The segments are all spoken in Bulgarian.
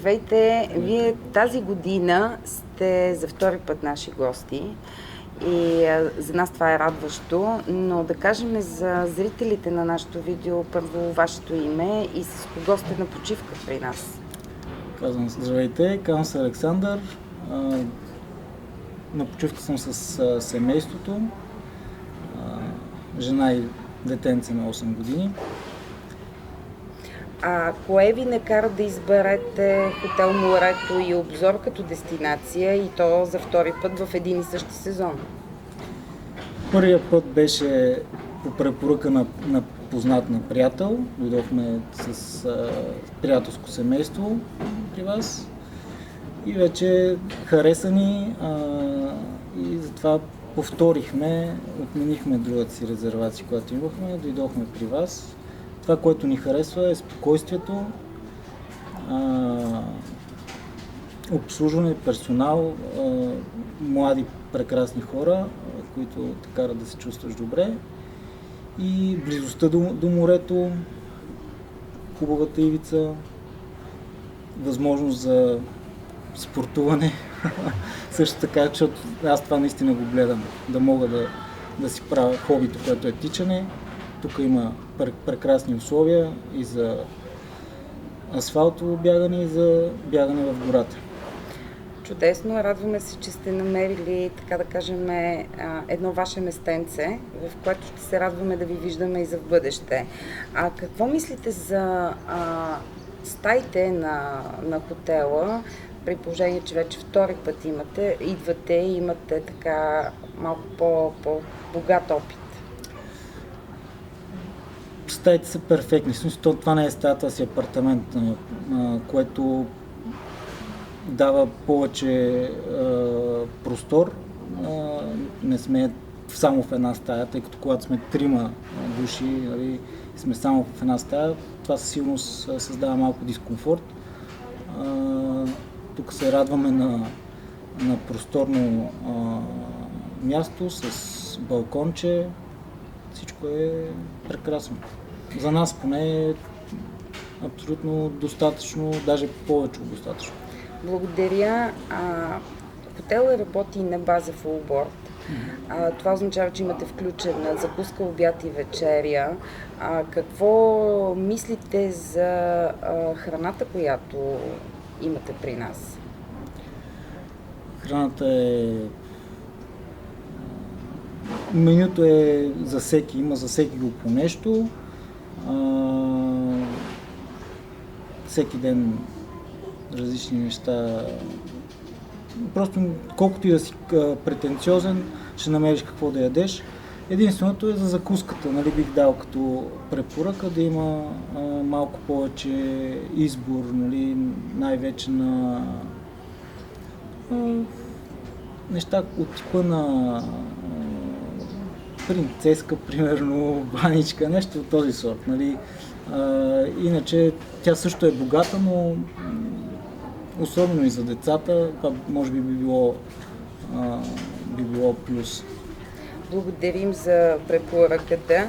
Здравейте! Вие тази година сте за втори път наши гости и за нас това е радващо, но да кажем за зрителите на нашето видео първо вашето име и с кого сте на почивка при нас. Казвам здравейте, казвам се Александър. На почивка съм с семейството, жена и детенце на 8 години. А кое ви накара да изберете хотел Морето и Обзор като дестинация и то за втори път в един и същи сезон? Първият път беше по препоръка на познат на приятел. Дойдохме с приятелско семейство при вас и вече хареса ни и затова повторихме, отменихме другата си резервация, която имахме, дойдохме при вас. Това, което ни харесва е спокойствието, обслужване, персонал, млади прекрасни хора, които те карат да се чувстваш добре и близостта до морето, хубавата ивица, възможност за спортуване. Също така, защото аз това наистина го гледам, да мога да си правя хобито, което е тичане. Тук има прекрасни условия и за асфалтово бягане и за бягане в гората. Чудесно, радваме се, че сте намерили, така да кажем, едно ваше местенце, в което ще се радваме да ви виждаме и за в бъдеще. А какво мислите за стаите на хотела, при положение, че вече втори път идвате и имате така малко по-богат опит? Стаите са перфектни. Това не е стаята си апартамент, което дава повече простор. Не сме само в една стая, тъй като когато сме трима души, нали, сме само в една стая, това със сигурност създава малко дискомфорт. Тук се радваме на просторно място с балконче. Всичко е прекрасно. За нас поне е абсолютно достатъчно, даже повече от достатъчно. Благодаря. Хотелът работи на база full board. Това означава, че имате включена закуска, обяд и вечеря. Какво мислите за храната, която имате при нас? Храната е... Менюто е за всеки, има за всеки го по нещо. Всеки ден различни неща. Просто колкото и да си претенциозен, ще намериш какво да ядеш. Единственото е за закуската, нали, бих дал като препоръка да има малко повече избор, нали, най-вече на неща от типа на принцеска, примерно, баничка, нещо от този сорт. Нали. Иначе тя също е богата, но особено и за децата, това може би би било плюс. Благодарим за препоръката.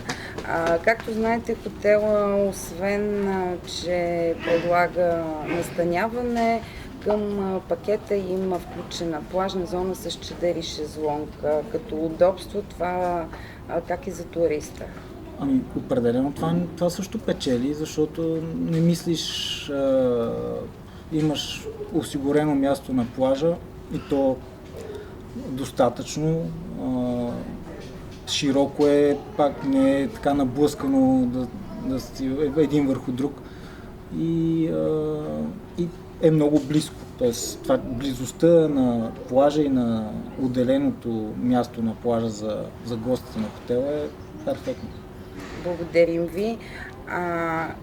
Както знаете, хотела, освен че предлага настаняване, към пакета има включена плажна зона с чадър и шезлонг. Като удобство, това как е за туриста? Определено това също печели, защото не мислиш, имаш осигурено място на плажа и то достатъчно. Широко е, пак не е така наблъскано да си един върху друг и е много близко. Тоест, близостта на плажа и на отделеното място на плажа за гостите на хотела е перфектно. Благодарим ви.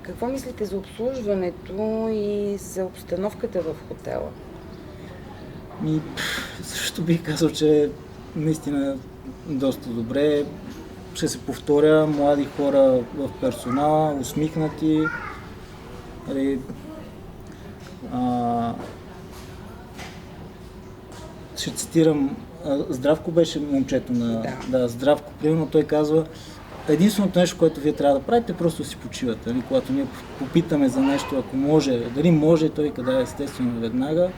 Какво мислите за обслужването и за обстановката в хотела? Също бих казал, че наистина доста добре. Ще се повторя, млади хора в персонала, усмихнати. Ще цитирам, Здравко беше момчето на... Да, Здравко, примерно той казва, единственото нещо, което вие трябва да правите, е просто да си почивате. Нали? Когато ние попитаме за нещо, ако може, дали може, той къде естествено веднага.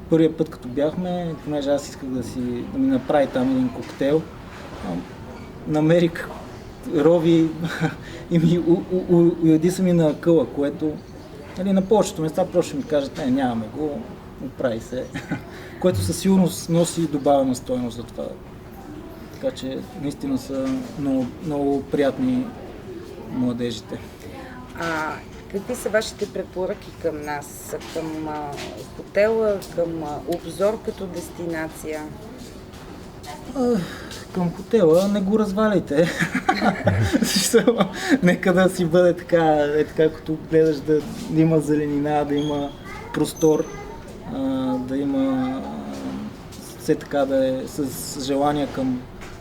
Първият път, като бяхме, понеже аз исках да ми направи там един коктейл, намерих рови и ми уяди са ми на акъла, което нали, на повечето места просто ще ми кажат, не, нямаме го, оправи се, което със сигурност носи добавена стойност за това. Така че наистина са много, много приятни младежите. Какви са вашите препоръки към нас, към хотела, към обзор като дестинация? Към хотела не го разваляйте. Нека да си бъде така, като гледаш да има зеленина, да има простор, да има все така да е с желание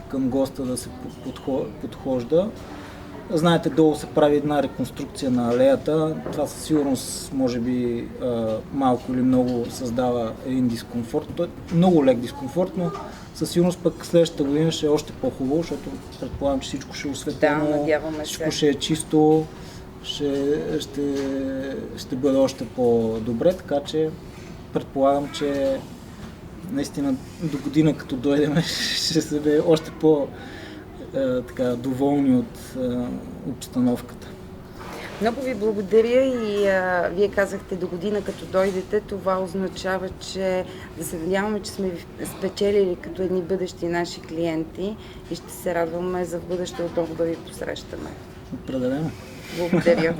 към госта да се подхожда. Знаете, долу се прави една реконструкция на алеята. Това със сигурност, може би, малко или много създава един дискомфорт. Той е много лек дискомфорт, но със сигурност пък следващата година ще е още по-хубаво, защото предполагам, че всичко ще е осветено, всичко ще е чисто, ще бъде още по-добре, така че предполагам, че наистина до година, като дойдем, ще се бе още доволни от обстановката. Много ви благодаря и вие казахте до година, като дойдете, това означава, че да се надяваме, че сме ви спечелили като едни бъдещи наши клиенти и ще се радваме за в бъдеще отново да ви посрещаме. Определено. Благодаря.